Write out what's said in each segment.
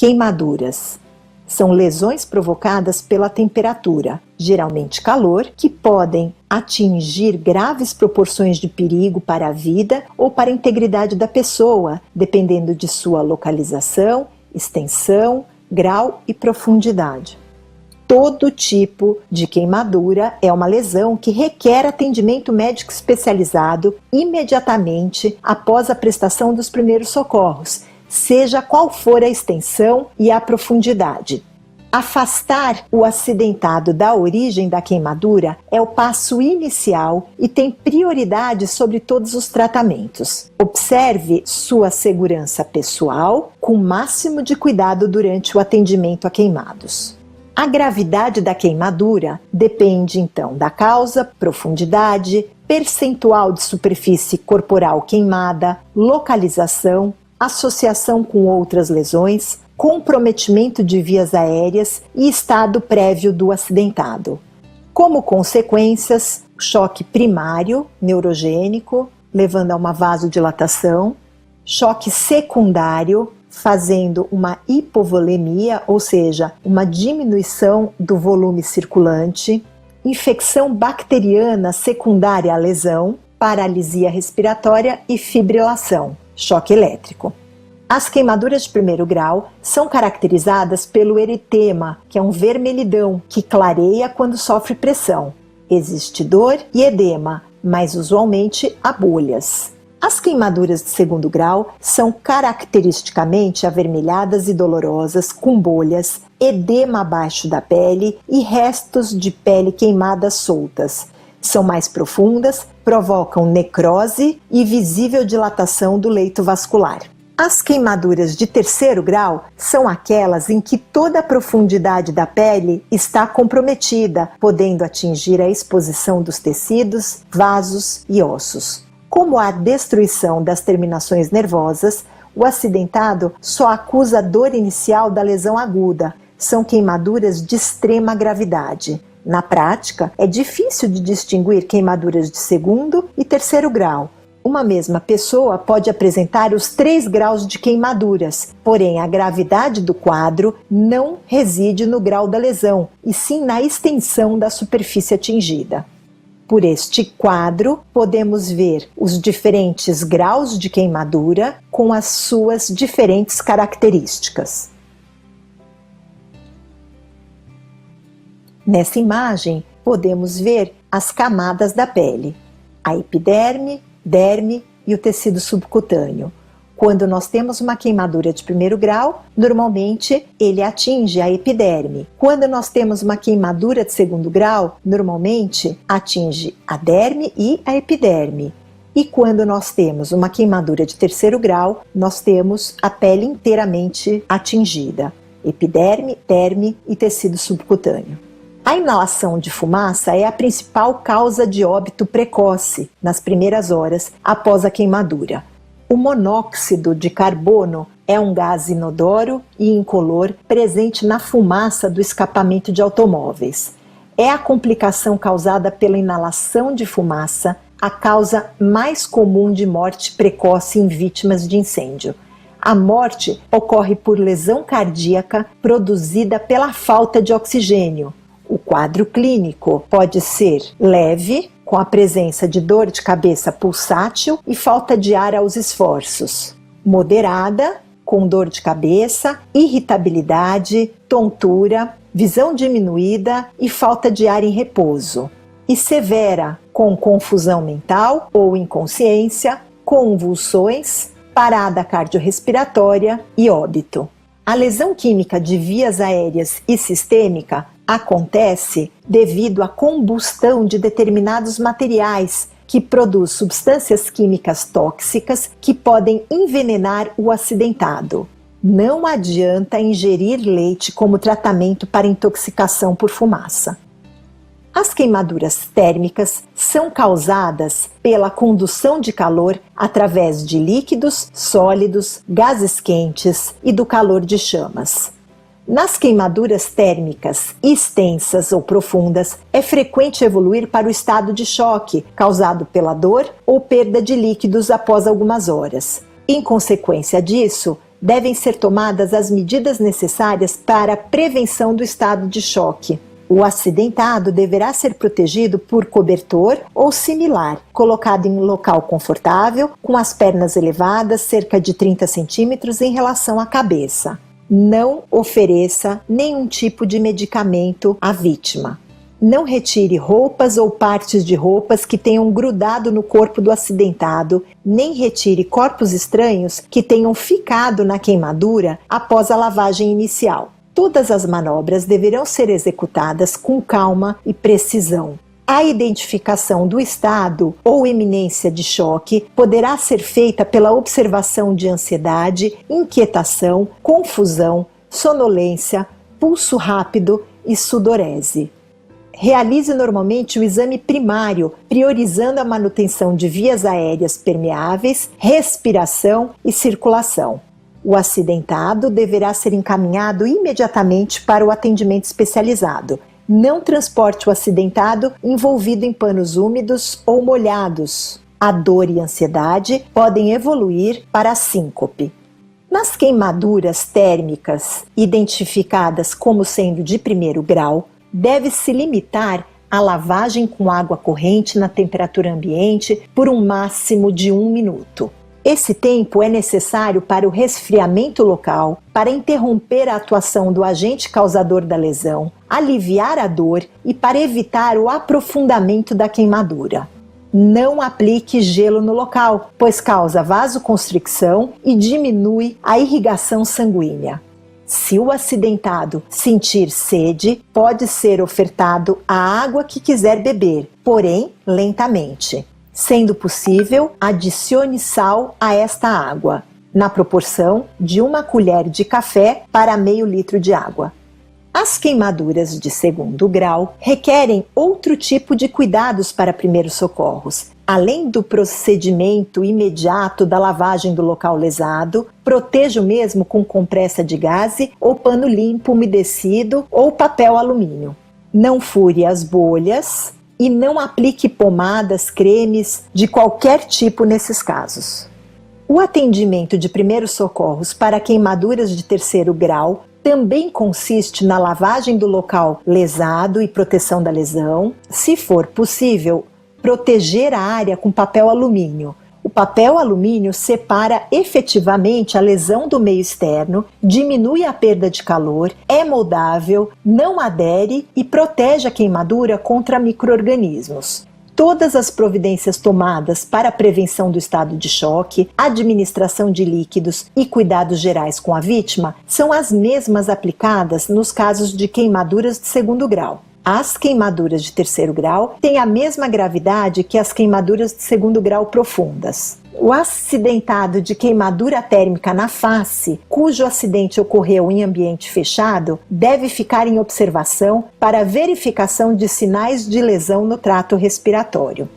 Queimaduras são lesões provocadas pela temperatura, geralmente calor, que podem atingir graves proporções de perigo para a vida ou para a integridade da pessoa, dependendo de sua localização, extensão, grau e profundidade. Todo tipo de queimadura é uma lesão que requer atendimento médico especializado imediatamente após a prestação dos primeiros socorros, seja qual for a extensão e a profundidade. Afastar o acidentado da origem da queimadura é o passo inicial e tem prioridade sobre todos os tratamentos. Observe sua segurança pessoal com o máximo de cuidado durante o atendimento a queimados. A gravidade da queimadura depende então da causa, profundidade, percentual de superfície corporal queimada, localização, associação com outras lesões, comprometimento de vias aéreas e estado prévio do acidentado. Como consequências, choque primário, neurogênico, levando a uma vasodilatação, choque secundário, fazendo uma hipovolemia, ou seja, uma diminuição do volume circulante, infecção bacteriana secundária à lesão, paralisia respiratória e fibrilação, choque elétrico. As queimaduras de primeiro grau são caracterizadas pelo eritema, que é um vermelhidão que clareia quando sofre pressão. Existe dor e edema, mas usualmente há bolhas. As queimaduras de segundo grau são caracteristicamente avermelhadas e dolorosas, com bolhas, edema abaixo da pele e restos de pele queimada soltas. São mais profundas, provocam necrose e visível dilatação do leito vascular. As queimaduras de terceiro grau são aquelas em que toda a profundidade da pele está comprometida, podendo atingir a exposição dos tecidos, vasos e ossos. Como há destruição das terminações nervosas, o acidentado só acusa a dor inicial da lesão aguda. São queimaduras de extrema gravidade. Na prática, é difícil de distinguir queimaduras de segundo e terceiro grau. Uma mesma pessoa pode apresentar os 3 graus de queimaduras, porém a gravidade do quadro não reside no grau da lesão, e sim na extensão da superfície atingida. Por este quadro, podemos ver os diferentes graus de queimadura com as suas diferentes características. Nessa imagem, podemos ver as camadas da pele, a epiderme, derme e o tecido subcutâneo. Quando nós temos uma queimadura de primeiro grau, normalmente ele atinge a epiderme. Quando nós temos uma queimadura de segundo grau, normalmente atinge a derme e a epiderme. E quando nós temos uma queimadura de terceiro grau, nós temos a pele inteiramente atingida, epiderme, derme e tecido subcutâneo. A inalação de fumaça é a principal causa de óbito precoce nas primeiras horas após a queimadura. O monóxido de carbono é um gás inodoro e incolor presente na fumaça do escapamento de automóveis. É a complicação causada pela inalação de fumaça a causa mais comum de morte precoce em vítimas de incêndio. A morte ocorre por lesão cardíaca produzida pela falta de oxigênio. O quadro clínico pode ser leve, com a presença de dor de cabeça pulsátil e falta de ar aos esforços. Moderada, com dor de cabeça, irritabilidade, tontura, visão diminuída e falta de ar em repouso. E severa, com confusão mental ou inconsciência, convulsões, parada cardiorrespiratória e óbito. A lesão química de vias aéreas e sistêmica acontece devido à combustão de determinados materiais que produz substâncias químicas tóxicas que podem envenenar o acidentado. Não adianta ingerir leite como tratamento para intoxicação por fumaça. As queimaduras térmicas são causadas pela condução de calor através de líquidos, sólidos, gases quentes e do calor de chamas. Nas queimaduras térmicas extensas ou profundas, é frequente evoluir para o estado de choque, causado pela dor ou perda de líquidos após algumas horas. Em consequência disso, devem ser tomadas as medidas necessárias para a prevenção do estado de choque. O acidentado deverá ser protegido por cobertor ou similar, colocado em um local confortável, com as pernas elevadas cerca de 30 centímetros em relação à cabeça. Não ofereça nenhum tipo de medicamento à vítima. Não retire roupas ou partes de roupas que tenham grudado no corpo do acidentado, nem retire corpos estranhos que tenham ficado na queimadura após a lavagem inicial. Todas as manobras deverão ser executadas com calma e precisão. A identificação do estado ou iminência de choque poderá ser feita pela observação de ansiedade, inquietação, confusão, sonolência, pulso rápido e sudorese. Realize normalmente o exame primário, priorizando a manutenção de vias aéreas permeáveis, respiração e circulação. O acidentado deverá ser encaminhado imediatamente para o atendimento especializado. Não transporte o acidentado envolvido em panos úmidos ou molhados. A dor e a ansiedade podem evoluir para a síncope. Nas queimaduras térmicas identificadas como sendo de primeiro grau, deve-se limitar a lavagem com água corrente na temperatura ambiente por um máximo de 1 minuto. Esse tempo é necessário para o resfriamento local, para interromper a atuação do agente causador da lesão, aliviar a dor e para evitar o aprofundamento da queimadura. Não aplique gelo no local, pois causa vasoconstricção e diminui a irrigação sanguínea. Se o acidentado sentir sede, pode ser ofertado a água que quiser beber, porém lentamente. Sendo possível, adicione sal a esta água, na proporção de 1 colher de café para meio litro de água. As queimaduras de segundo grau requerem outro tipo de cuidados para primeiros socorros. Além do procedimento imediato da lavagem do local lesado, proteja o mesmo com compressa de gaze ou pano limpo umedecido ou papel alumínio. Não fure as bolhas e não aplique pomadas, cremes de qualquer tipo nesses casos. O atendimento de primeiros socorros para queimaduras de terceiro grau também consiste na lavagem do local lesado e proteção da lesão. Se for possível, proteger a área com papel alumínio. O papel alumínio separa efetivamente a lesão do meio externo, diminui a perda de calor, é moldável, não adere e protege a queimadura contra micro-organismos. Todas as providências tomadas para a prevenção do estado de choque, administração de líquidos e cuidados gerais com a vítima são as mesmas aplicadas nos casos de queimaduras de segundo grau. As queimaduras de terceiro grau têm a mesma gravidade que as queimaduras de segundo grau profundas. O acidentado de queimadura térmica na face, cujo acidente ocorreu em ambiente fechado, deve ficar em observação para verificação de sinais de lesão no trato respiratório.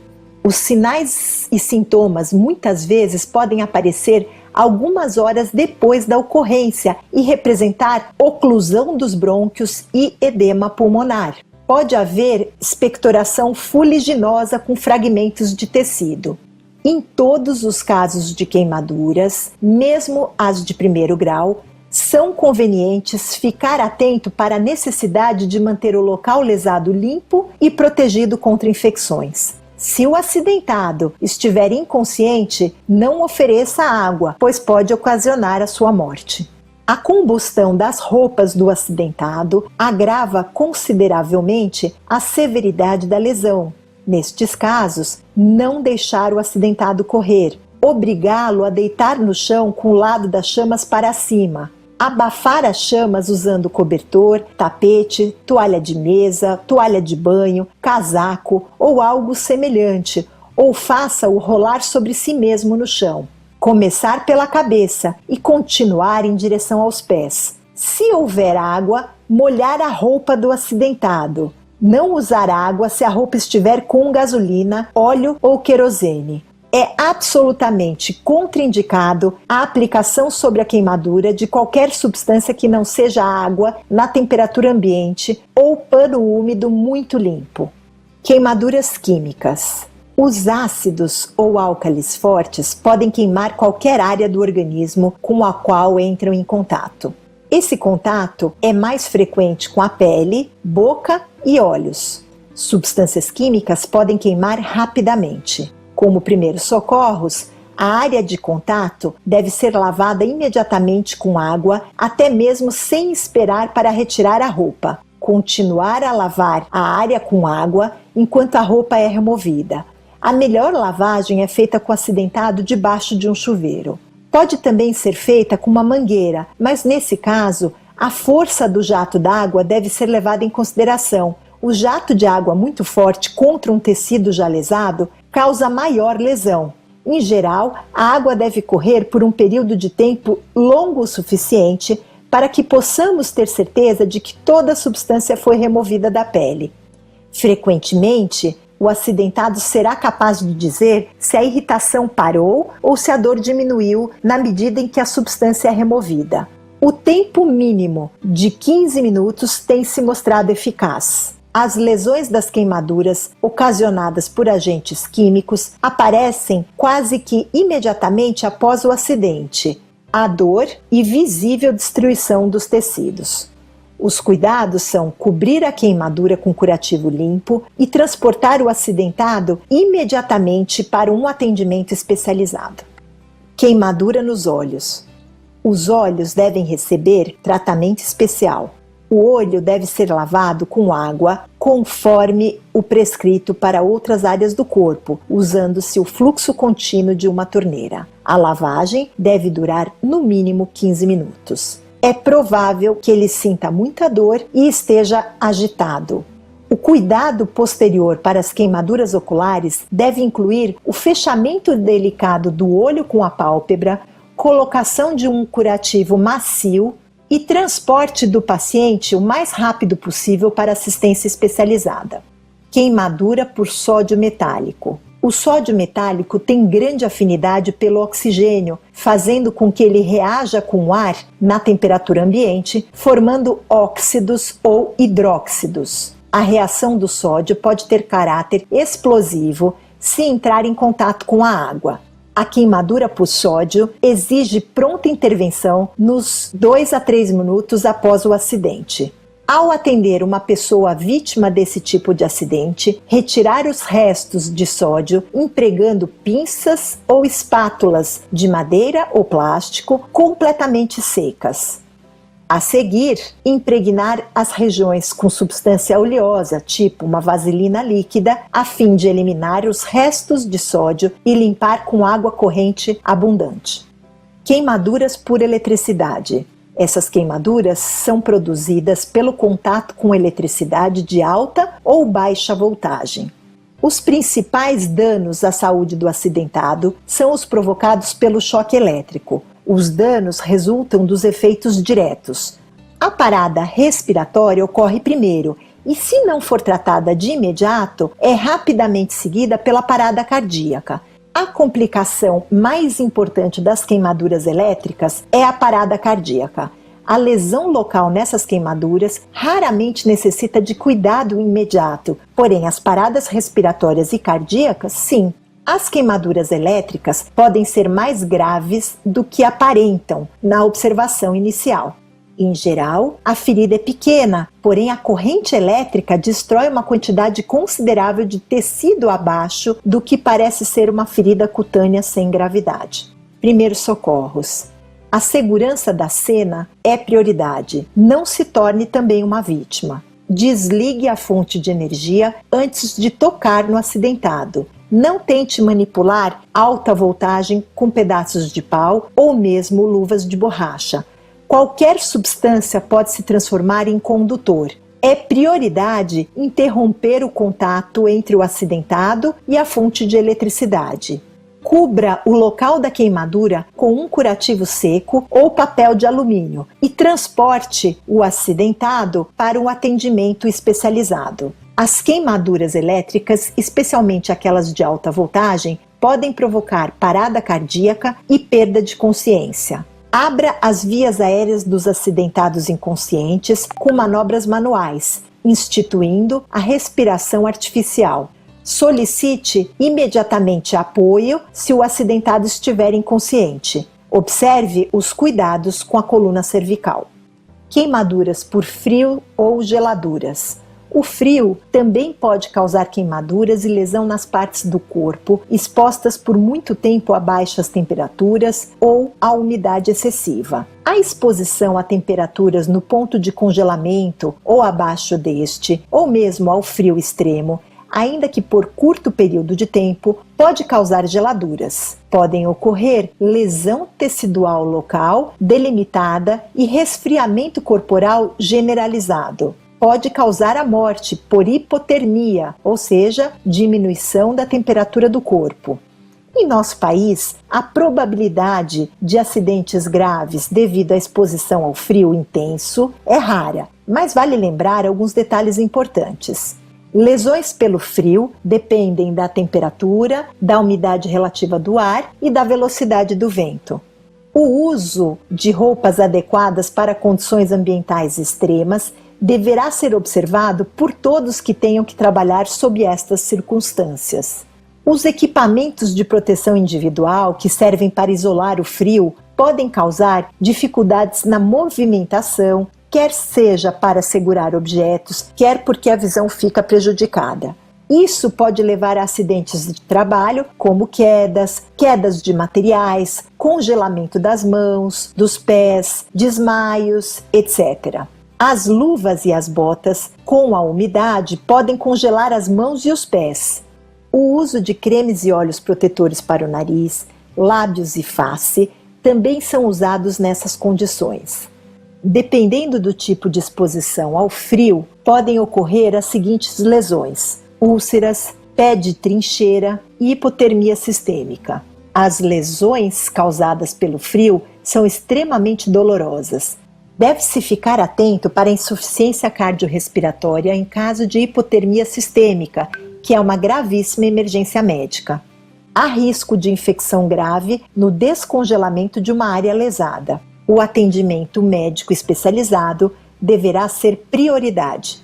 Os sinais e sintomas muitas vezes podem aparecer algumas horas depois da ocorrência e representar oclusão dos brônquios e edema pulmonar. Pode haver expectoração fuliginosa com fragmentos de tecido. Em todos os casos de queimaduras, mesmo as de primeiro grau, são convenientes ficar atento para a necessidade de manter o local lesado limpo e protegido contra infecções. Se o acidentado estiver inconsciente, não ofereça água, pois pode ocasionar a sua morte. A combustão das roupas do acidentado agrava consideravelmente a severidade da lesão. Nestes casos, não deixar o acidentado correr, obrigá-lo a deitar no chão com o lado das chamas para cima, abafar as chamas usando cobertor, tapete, toalha de mesa, toalha de banho, casaco ou algo semelhante, ou faça-o rolar sobre si mesmo no chão. Começar pela cabeça e continuar em direção aos pés. Se houver água, molhar a roupa do acidentado. Não usar água se a roupa estiver com gasolina, óleo ou querosene. É absolutamente contraindicado a aplicação sobre a queimadura de qualquer substância que não seja água na temperatura ambiente ou pano úmido muito limpo. Queimaduras químicas. Os ácidos ou álcalis fortes podem queimar qualquer área do organismo com a qual entram em contato. Esse contato é mais frequente com a pele, boca e olhos. Substâncias químicas podem queimar rapidamente. Como primeiros socorros, a área de contato deve ser lavada imediatamente com água, até mesmo sem esperar para retirar a roupa. Continuar a lavar a área com água enquanto a roupa é removida. A melhor lavagem é feita com o acidentado debaixo de um chuveiro. Pode também ser feita com uma mangueira, mas nesse caso, a força do jato d'água deve ser levada em consideração. O jato de água muito forte contra um tecido já lesado causa maior lesão. Em geral, a água deve correr por um período de tempo longo o suficiente para que possamos ter certeza de que toda a substância foi removida da pele. Frequentemente, o acidentado será capaz de dizer se a irritação parou ou se a dor diminuiu na medida em que a substância é removida. O tempo mínimo de 15 minutos tem se mostrado eficaz. As lesões das queimaduras ocasionadas por agentes químicos aparecem quase que imediatamente após o acidente. Há dor e visível destruição dos tecidos. Os cuidados são cobrir a queimadura com curativo limpo e transportar o acidentado imediatamente para um atendimento especializado. Queimadura nos olhos. Os olhos devem receber tratamento especial. O olho deve ser lavado com água conforme o prescrito para outras áreas do corpo, usando-se o fluxo contínuo de uma torneira. A lavagem deve durar no mínimo 15 minutos. É provável que ele sinta muita dor e esteja agitado. O cuidado posterior para as queimaduras oculares deve incluir o fechamento delicado do olho com a pálpebra, colocação de um curativo macio e transporte do paciente o mais rápido possível para assistência especializada. Queimadura por sódio metálico. O sódio metálico tem grande afinidade pelo oxigênio, fazendo com que ele reaja com o ar na temperatura ambiente, formando óxidos ou hidróxidos. A reação do sódio pode ter caráter explosivo se entrar em contato com a água. A queimadura por sódio exige pronta intervenção nos 2 a 3 minutos após o acidente. Ao atender uma pessoa vítima desse tipo de acidente, retirar os restos de sódio empregando pinças ou espátulas de madeira ou plástico completamente secas. A seguir, impregnar as regiões com substância oleosa, tipo uma vaselina líquida, a fim de eliminar os restos de sódio e limpar com água corrente abundante. Queimaduras por eletricidade. Essas queimaduras são produzidas pelo contato com eletricidade de alta ou baixa voltagem. Os principais danos à saúde do acidentado são os provocados pelo choque elétrico. Os danos resultam dos efeitos diretos. A parada respiratória ocorre primeiro e, se não for tratada de imediato, é rapidamente seguida pela parada cardíaca. A complicação mais importante das queimaduras elétricas é a parada cardíaca. A lesão local nessas queimaduras raramente necessita de cuidado imediato, porém as paradas respiratórias e cardíacas, sim. As queimaduras elétricas podem ser mais graves do que aparentam na observação inicial. Em geral, a ferida é pequena, porém a corrente elétrica destrói uma quantidade considerável de tecido abaixo do que parece ser uma ferida cutânea sem gravidade. Primeiros socorros. A segurança da cena é prioridade. Não se torne também uma vítima. Desligue a fonte de energia antes de tocar no acidentado. Não tente manipular alta voltagem com pedaços de pau ou mesmo luvas de borracha. Qualquer substância pode se transformar em condutor. É prioridade interromper o contato entre o acidentado e a fonte de eletricidade. Cubra o local da queimadura com um curativo seco ou papel de alumínio e transporte o acidentado para um atendimento especializado. As queimaduras elétricas, especialmente aquelas de alta voltagem, podem provocar parada cardíaca e perda de consciência. Abra as vias aéreas dos acidentados inconscientes com manobras manuais, instituindo a respiração artificial. Solicite imediatamente apoio se o acidentado estiver inconsciente. Observe os cuidados com a coluna cervical. Queimaduras por frio ou geladuras. O frio também pode causar queimaduras e lesão nas partes do corpo expostas por muito tempo a baixas temperaturas ou a umidade excessiva. A exposição a temperaturas no ponto de congelamento ou abaixo deste, ou mesmo ao frio extremo, ainda que por curto período de tempo, pode causar geladuras. Podem ocorrer lesão tecidual local, delimitada e resfriamento corporal generalizado. Pode causar a morte por hipotermia, ou seja, diminuição da temperatura do corpo. Em nosso país, a probabilidade de acidentes graves devido à exposição ao frio intenso é rara, mas vale lembrar alguns detalhes importantes. Lesões pelo frio dependem da temperatura, da umidade relativa do ar e da velocidade do vento. O uso de roupas adequadas para condições ambientais extremas deverá ser observado por todos que tenham que trabalhar sob estas circunstâncias. Os equipamentos de proteção individual que servem para isolar o frio podem causar dificuldades na movimentação, quer seja para segurar objetos, quer porque a visão fica prejudicada. Isso pode levar a acidentes de trabalho, como quedas de materiais, congelamento das mãos, dos pés, desmaios, etc. As luvas e as botas, com a umidade, podem congelar as mãos e os pés. O uso de cremes e óleos protetores para o nariz, lábios e face também são usados nessas condições. Dependendo do tipo de exposição ao frio, podem ocorrer as seguintes lesões: úlceras, pé de trincheira e hipotermia sistêmica. As lesões causadas pelo frio são extremamente dolorosas. Deve-se ficar atento para a insuficiência cardiorrespiratória em caso de hipotermia sistêmica, que é uma gravíssima emergência médica. Há risco de infecção grave no descongelamento de uma área lesada. O atendimento médico especializado deverá ser prioridade.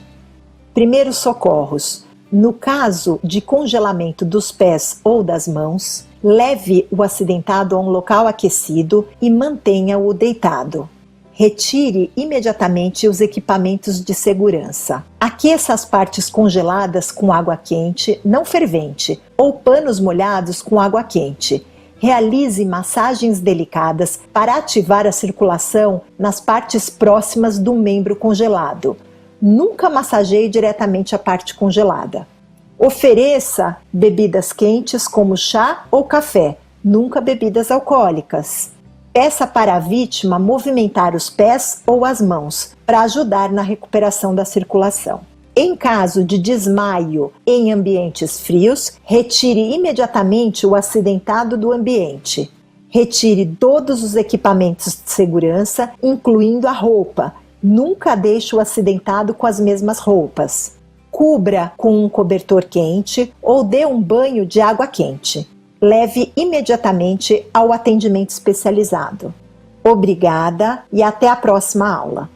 Primeiros socorros. No caso de congelamento dos pés ou das mãos, leve o acidentado a um local aquecido e mantenha-o deitado. Retire imediatamente os equipamentos de segurança. Aqueça as partes congeladas com água quente, não fervente, ou panos molhados com água quente. Realize massagens delicadas para ativar a circulação nas partes próximas do membro congelado. Nunca massageie diretamente a parte congelada. Ofereça bebidas quentes como chá ou café, nunca bebidas alcoólicas. Peça para a vítima movimentar os pés ou as mãos para ajudar na recuperação da circulação. Em caso de desmaio em ambientes frios, retire imediatamente o acidentado do ambiente. Retire todos os equipamentos de segurança, incluindo a roupa. Nunca deixe o acidentado com as mesmas roupas. Cubra com um cobertor quente ou dê um banho de água quente. Leve imediatamente ao atendimento especializado. Obrigada e até a próxima aula.